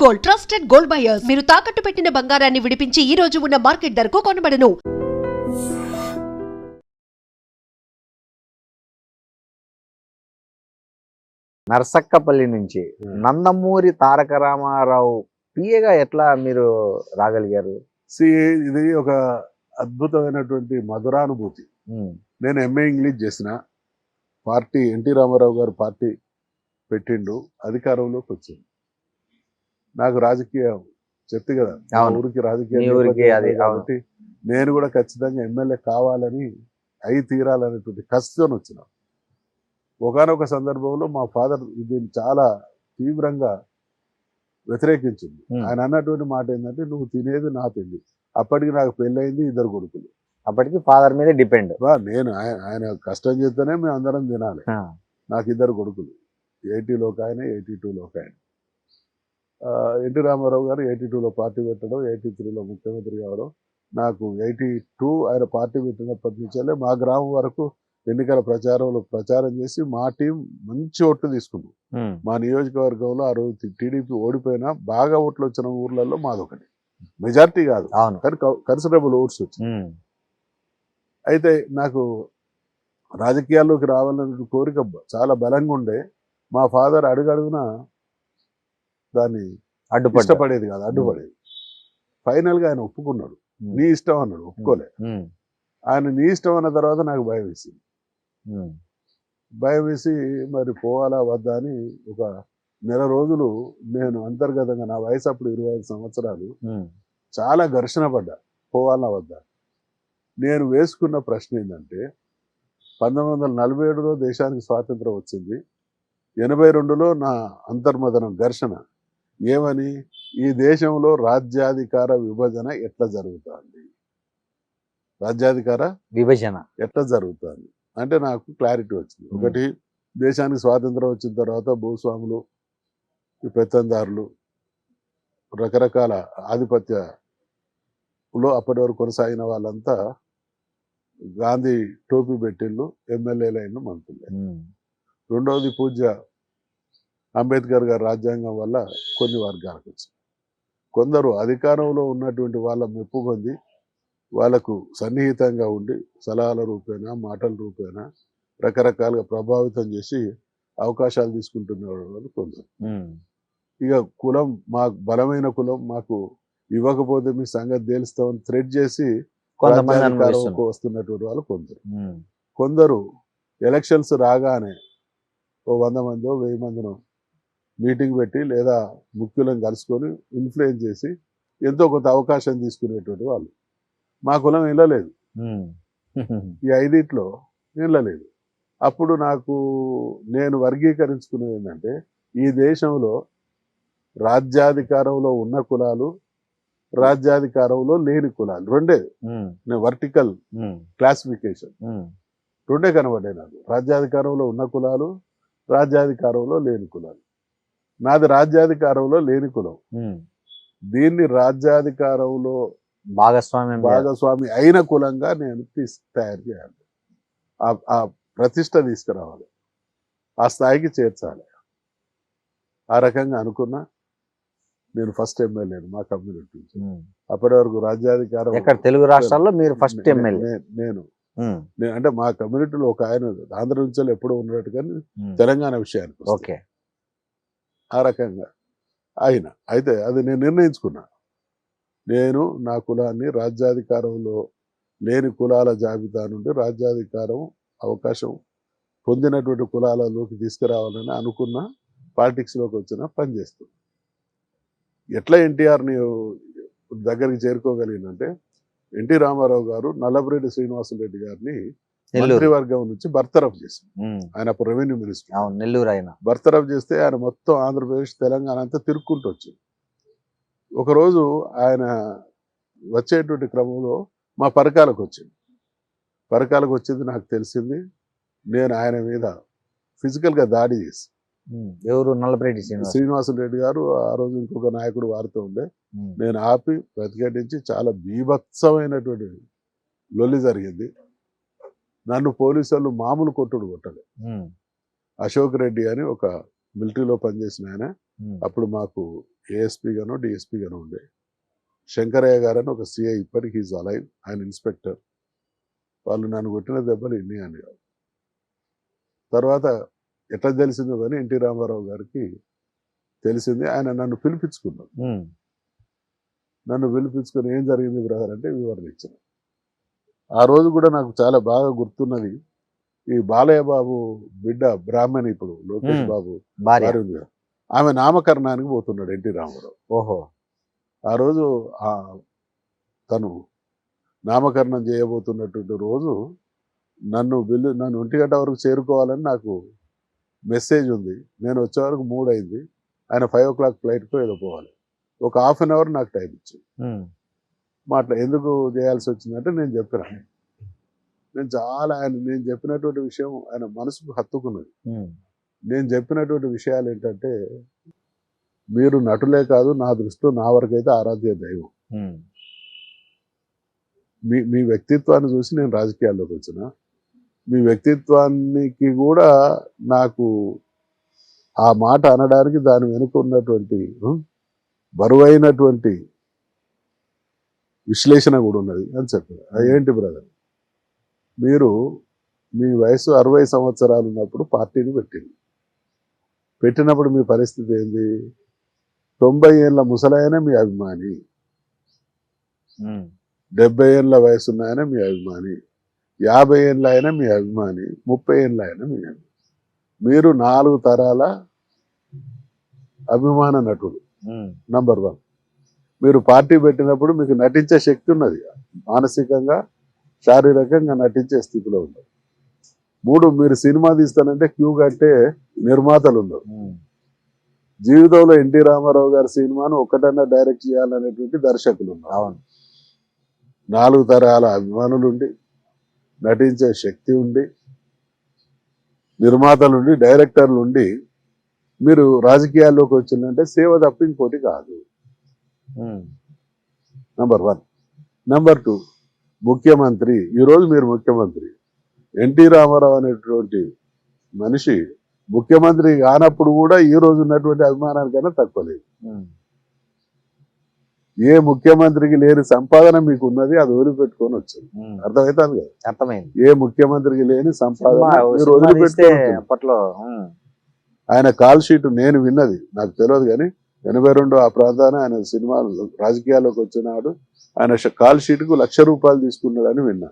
Gold, trusted gold buyers. మీరు తాకట్టు పెట్టిన బంగారాన్ని విడిపించి ఈ రోజు ఉన్న మార్కెట్ ధరకు కొనబడను. నర్సక్కపల్లి నుంచి నందమూరి తారక రామారావు పిఏగా ఎట్లా మీరు రాగలిగారు? ఇది ఒక అద్భుతమైనటువంటి మధురానుభూతి. నేను ఎంఏ ఇంగ్లీష్ చేసిన పార్టీ ఎన్టీ రామారావు గారు పార్టీ పెట్టిండు, అధికారంలోకి వచ్చింది. నాకు రాజకీయం చెప్తే కదా, ఊరికి రాజకీయం కాబట్టి నేను కూడా ఖచ్చితంగా ఎమ్మెల్యే కావాలని అయి తీరాలనేటువంటి కసితో వచ్చిన. ఒకనొక సందర్భంలో మా ఫాదర్ దీన్ని చాలా తీవ్రంగా వ్యతిరేకించింది. ఆయన అన్నటువంటి మాట ఏంటంటే, నువ్వు తినేది నా తిండి. అప్పటికి నాకు పెళ్ళయింది, 2 కొడుకులు. అప్పటికి ఫాదర్ మీద డిపెండ్. నేను ఆయన కష్టం చేస్తేనే మేము అందరం తినాలి. నాకు 2 కొడుకులు, 80లో ఒక ఆయన, 82లో ఒక ఆయన. ఎన్టీ రామారావు గారు 82లో పార్టీ పెట్టడం, 83లో ముఖ్యమంత్రి కావడం. నాకు 82 ఆయన పార్టీ పెట్టినప్పటి నుంచే మా గ్రామం వరకు ఎన్నికల ప్రచారంలో ప్రచారం చేసి మా టీం మంచి ఓట్లు తీసుకున్నాం. మా నియోజకవర్గంలో ఆ రోజు టీడీపీ ఓడిపోయినా బాగా ఓట్లు వచ్చిన ఊర్లలో మాదొకటి. మెజార్టీ కాదు కానీ కన్సిడరబుల్ ఓట్స్ వచ్చింది. అయితే నాకు రాజకీయాల్లోకి రావాలనే కోరిక చాలా బలంగా ఉండే. మా ఫాదర్ అడుగడుగున దాన్ని ఇష్టపడేది కాదు, అడ్డుపడేది. ఫైనల్గా ఆయన ఒప్పుకున్నాడు. నీ ఇష్టం అన్నాడు, ఒప్పుకోలే. ఆయన నీ ఇష్టం అన్న తర్వాత నాకు భయం వేసింది. భయం వేసి మరి పోవాలా వద్దా అని ఒక నెల రోజులు నేను అంతర్గతంగా, నా వయసు అప్పుడు 25 సంవత్సరాలు, చాలా ఘర్షణ పడ్డా, పోవాలా వద్దా. నేను వేసుకున్న ప్రశ్న ఏంటంటే, 1947లో దేశానికి స్వాతంత్రం వచ్చింది, 82లో నా అంతర్మదనం ఘర్షణ ఏమని, ఈ దేశంలో రాజ్యాధికార విభజన ఎట్లా జరుగుతుంది, రాజ్యాధికార విభజన ఎట్లా జరుగుతుంది అంటే నాకు క్లారిటీ వచ్చింది. ఒకటి, దేశానికి స్వాతంత్రం వచ్చిన తర్వాత భూస్వాములు, పెత్తందారులు, రకరకాల ఆధిపత్యలో అప్పటి వరకు కొనసాగిన వాళ్ళంతా గాంధీ టోపీ పెట్టిళ్ళు, ఎమ్మెల్యేలు అయిన మంత్రులే. రెండవది, పూజ్య అంబేద్కర్ గారి రాజ్యాంగం వల్ల కొన్ని వర్గాలకు వచ్చింది. కొందరు అధికారంలో ఉన్నటువంటి వాళ్ళ మెప్పు పొంది వాళ్ళకు సన్నిహితంగా ఉండి సలహాల రూపేణా, మాటల రూపేణా రకరకాలుగా ప్రభావితం చేసి అవకాశాలు తీసుకుంటున్న వాళ్ళు కొందరు. ఇక కులం, మాకు బలమైన కులం, మాకు ఇవ్వకపోతే మీ సంగతి తేలుస్తామని థ్రెడ్ చేసి రాజ్యాధికారంకు వస్తున్నటువంటి వాళ్ళు కొందరు. కొందరు ఎలక్షన్స్ రాగానే ఓ 100 మందో 1000 మందినో మీటింగ్ పెట్టి లేదా ముఖ్యులను కలుసుకొని ఇన్ఫ్లుయెన్స్ చేసి ఎంతో కొంత అవకాశం తీసుకునేటువంటి వాళ్ళు. మా కులం వెళ్ళలేదు, ఈ 5 వెళ్ళలేదు. అప్పుడు నేను వర్గీకరించుకునేది ఏంటంటే, ఈ దేశంలో రాజ్యాధికారంలో ఉన్న కులాలు, రాజ్యాధికారంలో లేని కులాలు రెండే. నేను వర్టికల్ క్లాసిఫికేషన్ రెండే కనబడ్డాయి నాకు. రాజ్యాధికారంలో ఉన్న కులాలు, రాజ్యాధికారంలో లేని కులాలు. నాది రాజ్యాధికారంలో లేని కులం. దీన్ని రాజ్యాధికారంలో భాగస్వామి అయిన కులంగా నేను తయారు చేయాలి. ఆ ప్రతిష్ట తీసుకురావాలి, ఆ స్థాయికి చేర్చాలి. ఆ రకంగా అనుకున్నా. నేను ఫస్ట్ ఎమ్మెల్యేను మా కమ్యూనిటీ. అప్పటి వరకు రాజ్యాధికారం తెలుగు రాష్ట్రాల్లో మీరు ఫస్ట్ ఎమ్మెల్యే. నేను అంటే మా కమ్యూనిటీలో ఒక ఆయన ఆంధ్ర నుంచి ఎప్పుడూ ఉన్నట్టు, కానీ తెలంగాణ విషయానికి ఆ రకంగా ఆయన. అయితే అది నేను నిర్ణయించుకున్నా. నేను నా కులాన్ని రాజ్యాధికారంలో లేని కులాల జాబితా నుండి రాజ్యాధికారం అవకాశం పొందినటువంటి కులాలలోకి తీసుకురావాలని అనుకున్న, పాలిటిక్స్లోకి వచ్చిన పనిచేస్తుంది. ఎట్లా ఎన్టీఆర్ని దగ్గరికి చేరుకోగలిగినంటే, ఎన్టీ రామారావు గారు నల్లపురెడ్డి శ్రీనివాసరెడ్డి గారిని మంత్రివర్గం నుంచి బర్తరఫ్ చేశారు. ఆయన అప్పుడు రెవెన్యూ మినిస్టర్, నెల్లూరు. ఆయన బర్తరఫ్ చేస్తే ఆయన మొత్తం ఆంధ్రప్రదేశ్, తెలంగాణ అంతా తిరుక్కుంటూ వచ్చింది. ఒకరోజు ఆయన వచ్చేటువంటి క్రమంలో మా పరకాలకు వచ్చింది. నాకు తెలిసింది. నేను ఆయన మీద ఫిజికల్గా దాడి చేసి, ఎవరు, నల్లపురెడ్డి శ్రీనివాసరెడ్డి గారు, ఆ రోజు ఇంకొక నాయకుడు వారితో ఉండే, నేను ఆపి ప్రతిఘటించి చాలా బీభత్సమైనటువంటి లొల్లి జరిగింది. నన్ను పోలీసు వాళ్ళు మామూలు కొట్టలేదు. అశోక్ రెడ్డి అని ఒక మిలిటరీలో పనిచేసిన ఆయన. ఉమ్, అప్పుడు మాకు ఏఎస్పీ గానో డిఎస్పీ గానో ఉండే. శంకరయ్య గారు అని ఒక సిఐ, ఇప్పటికీ ఈజ్ అలైవ్, ఆయన ఇన్స్పెక్టర్. వాళ్ళు నన్ను కొట్టిన దెబ్బలు ఇన్ని అని కాదు. తర్వాత ఎట్లా తెలిసిందో కానీ ఎన్టీ రామారావు గారికి తెలిసింది. ఆయన నన్ను పిలిపించుకున్నాడు. ఉమ్, నన్ను పిలిపించుకుని ఏం జరిగింది బ్రదర్ అంటే వివరణ ఇచ్చిన. ఆ రోజు కూడా నాకు చాలా బాగా గుర్తున్నది. ఈ బాలయ్య బాబు బిడ్డ బ్రాహ్మణి, ఇప్పుడు లోకేష్ బాబు భార్య. భార్య ఉంది కదా, ఆమె నామకరణానికి పోతున్నాడు ఎన్టీ రామారావు. ఓహో. ఆ రోజు తను నామకరణం చేయబోతున్నటువంటి రోజు నన్ను 1 గంట వరకు చేరుకోవాలని నాకు మెసేజ్ ఉంది. నేను వచ్చే వరకు 3 అయింది. ఆయన 5 o'clock ఫ్లైట్కో ఏదో పోవాలి. ఒక ½ an hour నాకు టైం ఇచ్చింది. ఉమ్, ఎందుకు చేయాల్సి వచ్చిందంటే నేను చెప్పిన, నేను చెప్పినటువంటి విషయం ఆయన మనసుకు హత్తుకున్నది. ఉమ్, నేను చెప్పినటువంటి విషయాలు ఏంటంటే, మీరు నటులే కాదు, నా దృష్టిలో నా వరకైతే ఆరాధ్య దైవం. ఉమ్, మీ వ్యక్తిత్వాన్ని చూసి నేను రాజకీయాల్లోకి వచ్చిన. మీ వ్యక్తిత్వానికి కూడా నాకు ఆ మాట అనడానికి దాని వెనుక ఉన్నటువంటి బరువైనటువంటి విశ్లేషణ కూడా ఉన్నది అని చెప్పారు. ఏంటి బ్రదర్, మీరు మీ వయసు 60 సంవత్సరాలు ఉన్నప్పుడు పార్టీని పెట్టినప్పుడు మీ పరిస్థితి ఏంది? 90 ఏళ్ళ ముసలాయన మీ అభిమాని, 70 ఏళ్ళ వయసున్న ఆయన మీ అభిమాని, 50 ఏళ్ళ ఆయన మీ అభిమాని, 30 ఏళ్ళ ఆయన మీ అభిమాని. మీరు 4 తరాల అభిమాన నటుడు. నంబర్ 1. మీరు పార్టీ పెట్టినప్పుడు మీకు నటించే శక్తి ఉన్నది, మానసికంగా శారీరకంగా నటించే స్థితిలో ఉన్నారు. 3, మీరు సినిమా తీస్తానంటే క్యూ కట్టే నిర్మాతలు ఉన్నారు. జీవితంలో ఎన్టీ రామారావు గారి సినిమాను ఒక్కటన్నా డైరెక్ట్ చేయాలనేటువంటి దర్శకులు ఉన్నారు. 4 తరాల అభిమానులు ఉండి, నటించే శక్తి ఉండి, నిర్మాతలుండి, డైరెక్టర్లు ఉండి మీరు రాజకీయాల్లోకి వచ్చిందంటే సేవ తప్ప ఇంకోటి కాదు. నంబర్ 1. నంబర్ 2, ముఖ్యమంత్రి. ఈరోజు మీరు ముఖ్యమంత్రి. ఎన్టీ రామారావు అనేటువంటి మనిషి ముఖ్యమంత్రి కానప్పుడు కూడా ఈ రోజు ఉన్నటువంటి అభిమానానికైనా తక్కువ లేదు. ఏ ముఖ్యమంత్రికి లేని సంపాదన మీకు ఉన్నది, అది వదిలిపెట్టుకొని వచ్చింది. అర్థమవుతుంది కదా? అర్థమైంది. ఏ ముఖ్యమంత్రికి లేని సంపాదన మీరు సినిమా వదిలిపెట్టుకొని వచ్చింది. అప్పట్లో ఆయన కాల్ షీట్ నేను విన్నది, నాకు తెలియదు కానీ 82 ఆ ప్రాంతాన ఆయన సినిమా రాజకీయాల్లోకి వచ్చినాడు. ఆయన కాల్ షీట్ కు ₹1,00,000 తీసుకున్నాడని విన్నా.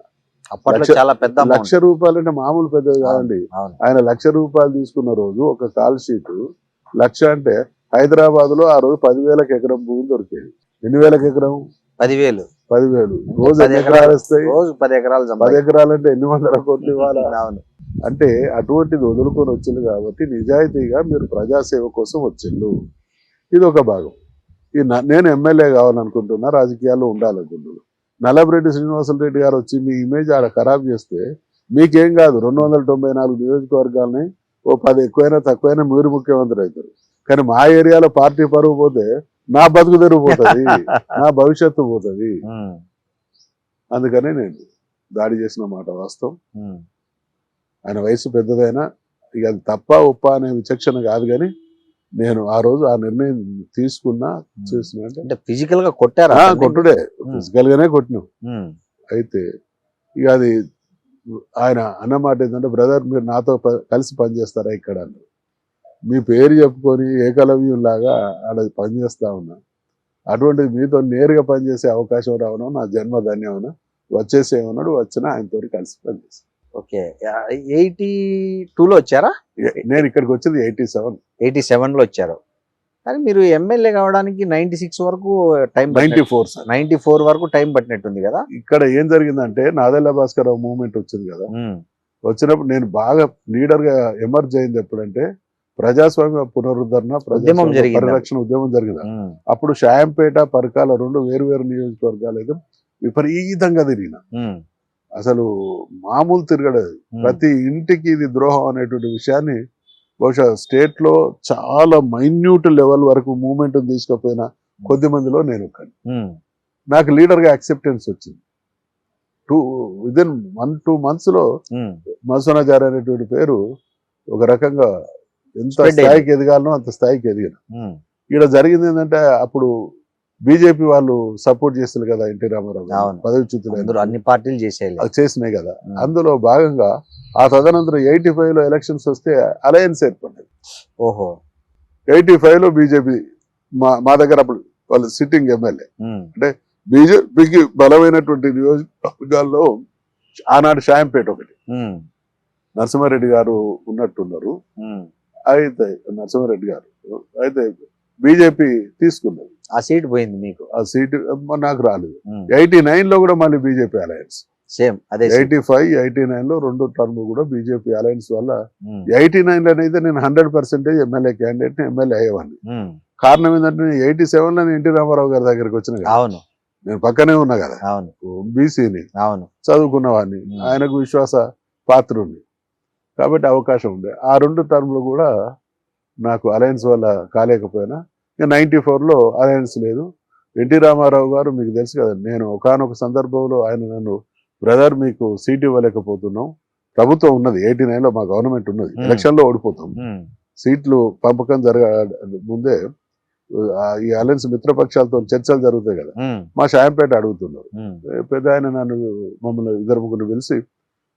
అప్పట్లో చాలా పెద్ద amount. ₹1,00,000 అంటే మామూలు పెద్దది కాదండి. అవును. ఆయన ₹1,00,000 తీసుకున్న రోజు ఒక కాల్ షీట్ 1,00,000 అంటే హైదరాబాద్ లో ఆ రోజు 10,000 ఎకరం భూమి దొరికేది. ఎన్ని వేలకు ఎకరం? 10,000. 10,000. రోజు 10 ఎన్ని ఎకరాలు వస్తాయి? రోజు 10 ఎకరాలు 10 ఎకరాలు అంటే ఎన్ని వందల కోట్లు ఇవ్వాలి? అవును. అంటే అటువంటిది వదులుకొని వచ్చింది కాబట్టి నిజాయితీగా మీరు ప్రజాసేవ కోసం వచ్చిండు. ఇది ఒక భాగం. నేను ఎమ్మెల్యే కావాలనుకుంటున్నా, రాజకీయాల్లో ఉండాలనుకుంటున్నా. నల్లబరెడ్డి శ్రీనివాసరెడ్డి గారు వచ్చి మీ ఇమేజ్ ఆడ ఖరాబ్ చేస్తే మీకేం కాదు, 294 నియోజకవర్గాలని ఓ 10 ఎక్కువైనా తక్కువైనా మీరు ముఖ్యమంత్రి అవుతారు. కానీ మా ఏరియాలో పార్టీ పరువు పోతే నా బతుకు తెరిగిపోతుంది, నా భవిష్యత్తు పోతుంది. అందుకనే నేను దాడి చేసిన మాట వాస్తవం. ఆయన వయసు పెద్దదైనా ఇక అది తప్ప ఒప్ప అనే విచక్షణ కాదు, కానీ నేను ఆ రోజు ఆ నిర్ణయం తీసుకున్నా. చేసిన అంటే ఫిజికల్ గా కొట్టారా? కొట్టుడే, ఫిజికల్ గానే కొట్టినాం. అయితే ఇక అది ఆయన అన్నమాట ఏంటంటే, బ్రదర్ మీరు నాతో కలిసి పనిచేస్తారా ఇక్కడ అన్నారు. మీ పేరు చెప్పుకొని ఏకలవ్యం లాగా ఆడ పనిచేస్తా ఉన్నా. అటువంటిది మీతో నేరుగా పనిచేసే అవకాశం రావడం నా జన్మ ధన్యమన్నా, వచ్చేసేమన్నాడు. వచ్చినా ఆయనతో కలిసి పనిచేస్తాను. ఓకే. 82లో వచ్చారా? నేను ఇక్కడికి వచ్చింది 87లో వచ్చారు. కానీ మీరు ఎమ్మెల్యే కావడానికి 96 వరకు టైం, 94 వరకు టైం పట్టినట్టుంది కదా. ఇక్కడ ఏం జరిగిందంటే నాదెళ్ల భాస్కర్ మూవ్మెంట్ వచ్చింది కదా. వచ్చినప్పుడు నేను బాగా లీడర్ గా ఎమర్జ్ అయింది ఎప్పుడంటే, ప్రజాస్వామ్య పునరుద్ధరణ పరిరక్షణ ఉద్యమం జరిగింది. అప్పుడు షాయంపేట, పరకాల 2 వేరు నియోజకవర్గాలు అయితే విపరీతంగా తిరిగిన. అసలు మామూలు తిరగలేదు. ప్రతి ఇంటికి ఇది ద్రోహం అనేటువంటి విషయాన్ని బహుశా స్టేట్ లో చాలా మైన్యూట్ లెవెల్ వరకు మూవ్మెంట్ తీసుకుపోయిన కొద్ది మందిలో నేను ఒక్కడిని. నాకు లీడర్ గా యాక్సెప్టెన్స్ వచ్చింది. విదిన్ 1-2 months లో మధుసూనాచారి అనేటువంటి పేరు ఒక రకంగా ఎంత Spread అయింది. స్థాయికి ఎదగాలనో అంత స్థాయికి ఎదిగిన. ఉమ్, ఇక్కడ జరిగింది ఏంటంటే అప్పుడు బీజేపీ వాళ్ళు సపోర్ట్ చేస్తారు కదా ఎన్టీ రామారావు గారు. అవును. పదవి అందరూ అన్ని పార్టీలు చేసేయాలి. అది చేసినాయి కదా. ఉమ్. అందులో భాగంగా ఆ తదనంతరం 85 లో ఎలక్షన్స్ వస్తే అలయన్స్ ఏర్పడింది. ఓహో. 85 లో బీజేపీ మా దగ్గర అప్పుడు వాళ్ళు సిట్టింగ్ ఎమ్మెల్యే. ఉమ్, బీజేపీకి బలమైనటువంటి నియోజకవర్గాల్లో ఆనాడు షాయంపేట ఒకటి, ఉమ్, నరసింహారెడ్డి గారు ఉన్నట్టున్నారు. ఉమ్. అయితే నరసింహారెడ్డి గారు అయితే బీజేపీ తీసుకున్నది ఆ సీట్ పోయింది మీకు. ఆ సీటు. నాకు రాలేదు. 89 లో కూడా మళ్ళీ బీజేపీ అలయన్స్. సేమ్ అదే seat. 85, 89 లో 2 టర్మ్ కూడా బీజేపీ అలయన్స్ వల్ల ఉమ్, 89 లోనైతే నేను 100% ఎమ్మెల్యే క్యాండిడేట్ ఎమ్మెల్యే అయ్యేవాడిని. ఉమ్, కారణం ఏంటంటే నేను 87 లో ఎన్టీ రామారావు గారి దగ్గరికి వచ్చిన కదా. అవును నేను పక్కనే ఉన్నా కదా, అవును బీసీని అవును. చదువుకున్నవాడిని, ఆయనకు విశ్వాస పాత్రుణ్ణి కాబట్టి అవకాశం ఉంది. ఆ 2 టర్మ్లు కూడా నాకు అలయన్స్ వల్ల కాలేకపోయినా, ఇక 94 లో అలయన్స్ లేదు. ఎన్టీ రామారావు గారు మీకు తెలుసు కదా, నేను ఒకానొక సందర్భంలో ఆయన నన్ను బ్రదర్ మీకు సీట్ ఇవ్వలేకపోతున్నాం, ప్రభుత్వం ఉన్నది 89 లో మా గవర్నమెంట్ ఉన్నది, ఎలక్షన్ లో ఓడిపోతాం, ఉమ్, సీట్లు పంపకం ముందే ఈ అలయన్స్ మిత్రపక్షాలతో చర్చలు జరుగుతాయి కదా, ఉమ్, మా షాయంపేట అడుగుతున్నారు. ఉమ్, పెద్ద ఆయన నన్ను మమ్మల్ని 2-3 పిలిచి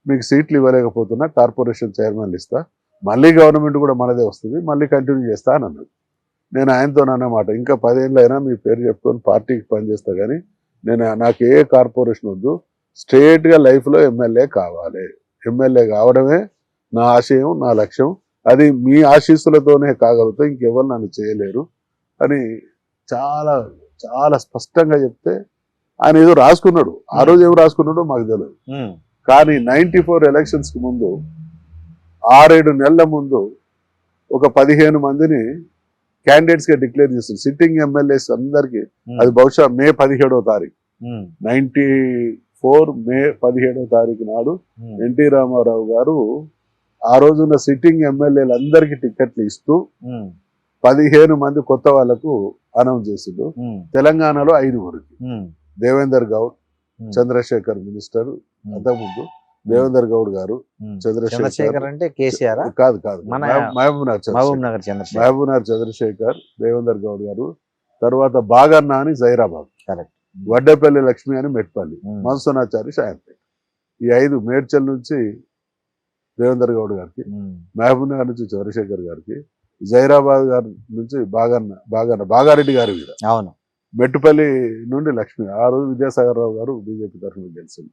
మీకు సీట్లు ఇవ్వలేకపోతున్నా, కార్పొరేషన్ చైర్మన్లు ఇస్తా, మళ్ళీ గవర్నమెంట్ కూడా మనదే వస్తుంది, మళ్ళీ కంటిన్యూ చేస్తా అని అన్నాడు. నేను ఆయనతో అన్నమాట, ఇంకా 10 ఏళ్ళైనా మీ పేరు చెప్పుకొని పార్టీకి పనిచేస్తా కానీ నాకు ఏ కార్పొరేషన్ వద్దు, స్ట్రేట్గా లైఫ్లో ఎమ్మెల్యే కావాలి, ఎమ్మెల్యే కావడమే నా ఆశయం, నా లక్ష్యం, అది మీ ఆశీస్సులతోనే కాగలుగుతా, ఇంకెవరు నన్ను చేయలేరు అని చాలా చాలా స్పష్టంగా చెప్తే ఆయన ఏదో రాసుకున్నాడు. ఆ రోజు ఏం రాసుకున్నాడో మాకు తెలియదు. ఉమ్, కానీ 94 ఎలక్షన్స్కి ముందు 6-7 నెలల ముందు ఒక 15 మందిని క్యాండిడేట్స్గా డిక్లేర్ చేస్తారు సిట్టింగ్ ఎమ్మెల్యేస్ అందరికీ. అది బహుశా మే 17వ తారీఖు, 94 మే 17వ తారీఖు నాడు ఎన్టీ రామారావు గారు ఆ రోజున్న సిట్టింగ్ ఎమ్మెల్యేలందరికీ టికెట్లు ఇస్తూ 15 మంది కొత్త వాళ్లకు అనౌన్స్ చేసిండు. తెలంగాణలో 5గురికి, దేవేందర్ గౌడ్, చంద్రశేఖర్ మినిస్టర్, అంతకుముందు దేవేందర్ గౌడ్ గారు, చంద్రశేఖర్ అంటే కేసీఆర్ కాదు మన మహబూబ్ నగర్ చంద్రశేఖర్, నగర్ చంద్రశేఖర్, దేవేందర్ గౌడ్ గారు, తర్వాత బాగన్న అని జైరాబాద్, కరెక్ట్, వడ్డేపల్లి లక్ష్మి అని మెట్పల్లి, మన్సూనాచారి షాయంపేట, ఈ 5 మేడ్చల్ నుంచి దేవేందర్ గౌడ్ గారికి, మహబూబ్ నగర్ నుంచి చంద్రశేఖర్ గారికి, జైరాబాద్ గారి నుంచి బాగారెడ్డి గారి మీద, అవును, మెట్టుపల్లి నుండి లక్ష్మి, ఆ రోజు విద్యాసాగర్ రావు గారు బీజేపీ తరఫున గెలిచింది,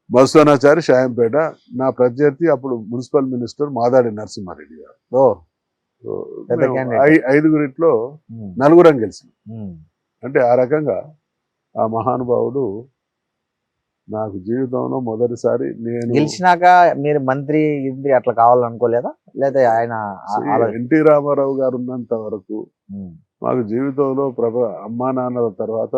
మధుసూనాచారి షాయంపేట, నా ప్రత్యర్థి అప్పుడు మున్సిపల్ మినిస్టర్ మాదాడి నరసింహారెడ్డి గారు. ఓ పెద్ద candidate. 5గురిట్లో 4 గెలిచింది. అంటే ఆ రకంగా ఆ మహానుభావుడు నాకు జీవితంలో మొదటిసారి నేను గెలిచినాక మీరు మంత్రి గింత్రి అట్లా కావాలనుకోలేదా, లేదా ఆయన ఎన్టీ రామారావు గారు ఉన్నంత వరకు మాకు జీవితంలో అమ్మా నాన్నల తర్వాత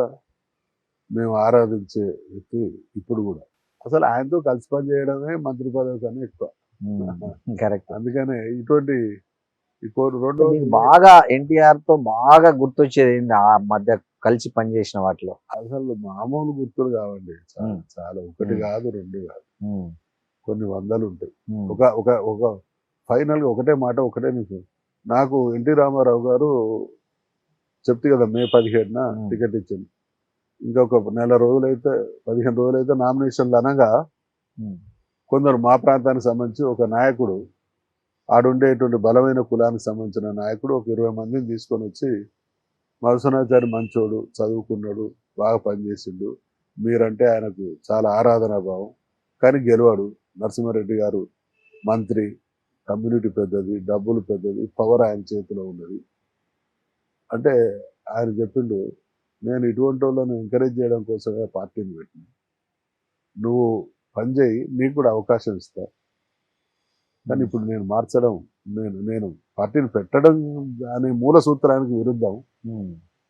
మేము ఆరాధించే వ్యక్తి ఇప్పుడు కూడా. అసలు ఆయనతో కలిసి పని చేయడమే మంత్రి పదవి కన్నా ఎక్కువ. కరెక్ట్. అందుకనే ఇటువంటి బాగా ఎన్టీఆర్ తో బాగా గుర్తొచ్చేది ఏంటి ఆ మధ్య కలిసి పనిచేసిన వాటిలో? అసలు మామూలు గుర్తులు కావండి, చాలా, 1 కాదు 2 కాదు, కొన్ని వందలు ఉంటాయి. ఒక ఫైనల్ గా ఒకటే మాట, ఒకటే నిమిషం. నాకు ఎన్టీ రామారావు గారు చెప్తే కదా మే 17న టికెట్ ఇచ్చింది, ఇంకొక 4 రోజులైతే 15 రోజులైతే నామినేషన్లు అనగా కొందరు మా ప్రాంతానికి సంబంధించి ఒక నాయకుడు, ఆడుండేటువంటి బలమైన కులానికి సంబంధించిన నాయకుడు ఒక 20 మందిని తీసుకొని వచ్చి, మధుసూనాచారి మంచోడు, చదువుకున్నాడు, బాగా పనిచేసిండు, మీరంటే ఆయనకు చాలా ఆరాధనా భావం, కానీ గెలవాడు, నరసింహారెడ్డి గారు మంత్రి, కమ్యూనిటీ పెద్దది, డబ్బులు పెద్దది, పవర్ ఆయన చేతిలో ఉన్నది అంటే ఆయన చెప్పిండు, నేను ఇటువంటి వాళ్ళను ఎంకరేజ్ చేయడం కోసమే పార్టీని పెట్టిన, నువ్వు పనిచేయి, నీకు కూడా అవకాశం ఇస్తా, కానీ ఇప్పుడు నేను మార్చడం, నేను పార్టీని పెట్టడం అనే మూల సూత్రానికి విరుద్ధం,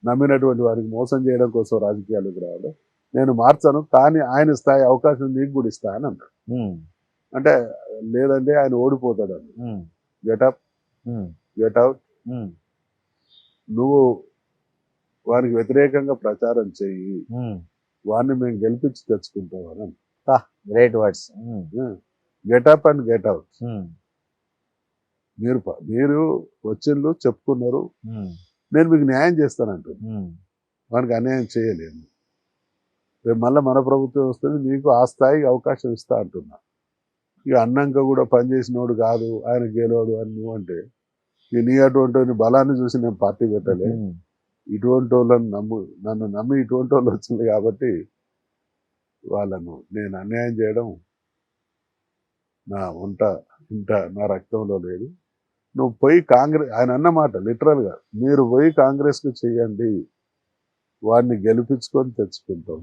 నమ్మినటువంటి వారికి మోసం చేయడం కోసం రాజకీయాలకు రావడం, నేను మార్చను, కానీ ఆయన స్థాయి అవకాశం నీకు కూడా ఇస్తా అని అన్నాడు. అంటే లేదంటే ఆయన ఓడిపోతాడు అని, గెటప్ గెట్అవుట్, నువ్వు వారికి వ్యతిరేకంగా ప్రచారం చెయ్యి, వారిని మేము గెలిపించి తెచ్చుకుంటాం అని. Great words. Getup and get out. మీరు వచ్చిండ్రు చెప్పుకున్నారు, నేను మీకు న్యాయం చేస్తానంటున్నాను. మనకి అన్యాయం చేయలేను. రేపు మళ్ళీ మన ప్రభుత్వం వస్తుంది, మీకు ఆ స్థాయికి అవకాశం ఇస్తా అంటున్నా. ఇక అన్నాక కూడా పనిచేసినోడు కాదు ఆయన గెలవాడు అని నువ్వు అంటే, ఇక నీ అటువంటి బలాన్ని చూసి నేను పార్టీ పెట్టలే. ఇటువంటి వాళ్ళని నన్ను నమ్మి ఇటువంటి వాళ్ళు వచ్చింది కాబట్టి వాళ్ళను నేను అన్యాయం చేయడం నా నా రక్తంలో లేదు. నువ్వు పోయి కాంగ్రెస్, ఆయన అన్నమాట లిటరల్గా, మీరు పోయి కాంగ్రెస్కు చెయ్యండి, వాడిని గెలిపించుకొని తెచ్చుకుంటాం.